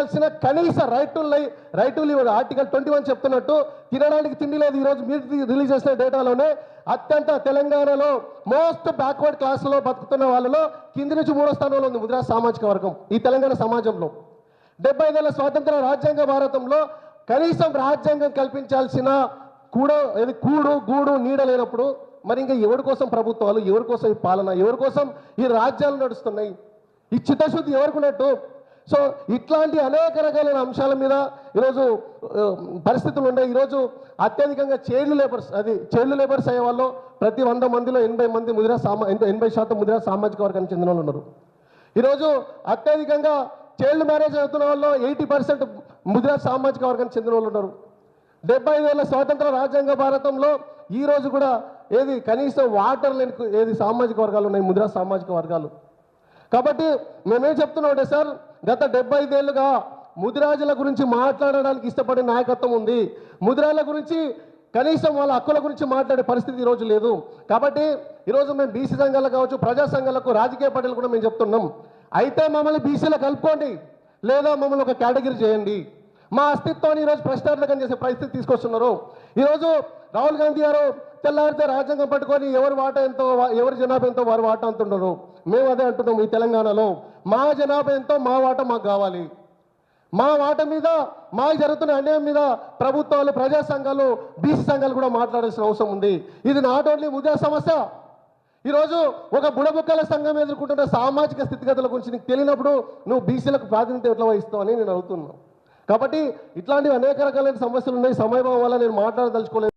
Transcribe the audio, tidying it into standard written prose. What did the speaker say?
కల్పించాల్సిన కనీస right to live article 21 చెప్తున్నట్టు తినడానికి తిండి లేదు. ఈరోజు మీరు రిలీజ్ చేసిన డేటాలోనే అత్యంత తెలంగాణలో మోస్ట్ బ్యాక్వర్డ్ క్లాస్లో బతుకుతున్న వాళ్ళలో కింది నుంచి 3వ స్థానంలో ఉంది ముదిరాజ్ సామాజిక వర్గం ఈ తెలంగాణ సమాజంలో. 75 ఏళ్ల స్వాతంత్ర రాజ్యాంగ భారతంలో కనీసం రాజ్యాంగం కల్పించాల్సిన కూడు గూడు నీడ లేనప్పుడు మరి ఇంకా ఎవరి కోసం ప్రభుత్వాలు, ఎవరి కోసం ఈ పాలన, ఎవరి కోసం ఈ రాజ్యాలు నడుస్తున్నాయి? ఈ చిత్తశుద్ధి ఎవరికి ఉన్నట్టు? సో ఇట్లాంటి అనేక రకాలైన అంశాల మీద ఈరోజు పరిస్థితులు ఉన్నాయి. ఈరోజు అత్యధికంగా చైల్డ్ లేబర్స్ అయ్యే వాళ్ళు ప్రతి 100 మందిలో 80 మంది 80% ముదిరాజ్ సామాజిక వర్గానికి చెందిన వాళ్ళు ఉన్నారు. ఈరోజు అత్యధికంగా చైల్డ్ మ్యారేజ్ అవుతున్న వాళ్ళు 80% ముదిరాజ్ సామాజిక వర్గానికి చెందిన వాళ్ళు ఉన్నారు. 75 ఏళ్ల స్వాతంత్ర రాజ్యాంగ భారతంలో ఈ రోజు కూడా కనీసం వాటర్ లేని సామాజిక వర్గాలు ఉన్నాయి ముదిరాజ్ సామాజిక వర్గాలు. కాబట్టి మేమేం చెప్తున్నాం అంటే సార్, గత 75 ఏళ్ళుగా ముదిరాజుల గురించి మాట్లాడడానికి ఇష్టపడే నాయకత్వం ఉంది. ముదిరాజుల గురించి కనీసం వాళ్ళ హక్కుల గురించి మాట్లాడే పరిస్థితి ఈరోజు లేదు. కాబట్టి ఈరోజు మేము బీసీ సంఘాలకు కావచ్చు, ప్రజా సంఘాలకు, రాజకీయ పార్టీలు కూడా మేము చెప్తున్నాం, అయితే మమ్మల్ని బీసీలో కలుపుకోండి, లేదా మమ్మల్ని ఒక కేటగిరీ చేయండి. మా అస్తిత్వాన్ని ఈరోజు ప్రశ్నార్థకం చేసే పరిస్థితి తీసుకొస్తున్నారు. ఈరోజు రాహుల్ గాంధీ గారు తెల్లారితే రాజ్యాంగం పట్టుకొని ఎవరి వాటా ఎంతో, ఎవరి జనాభా ఎంతో వారి వాటా అంటున్నారు. మేము అదే అంటున్నాం, ఈ తెలంగాణలో మా జనాభా ఎంతో మా వాటా మాకు కావాలి. మా వాటా మీద, మాకు జరుగుతున్న అన్యాయం మీద ప్రభుత్వాలు, ప్రజా సంఘాలు, బీసీ సంఘాలు కూడా మాట్లాడాల్సిన అవసరం ఉంది. ఇది నాట్ ఓన్లీ ముదిరాజ్ సమస్య. ఈరోజు ఒక బుడబుక్కల సంఘం ఎదుర్కొంటున్న సామాజిక స్థితిగతుల గురించి నీకు తెలియనప్పుడు నువ్వు బీసీలకు ప్రాతినిధ్యం ఎట్లా వహిస్తావు అని నేను అడుగుతున్నాను. కాబట్టి ఇట్లాంటివి అనేక రకాలైన సమస్యలు ఉన్నాయి. సమయభావం వల్ల నేను మాట్లాడదలుచుకోలేదు.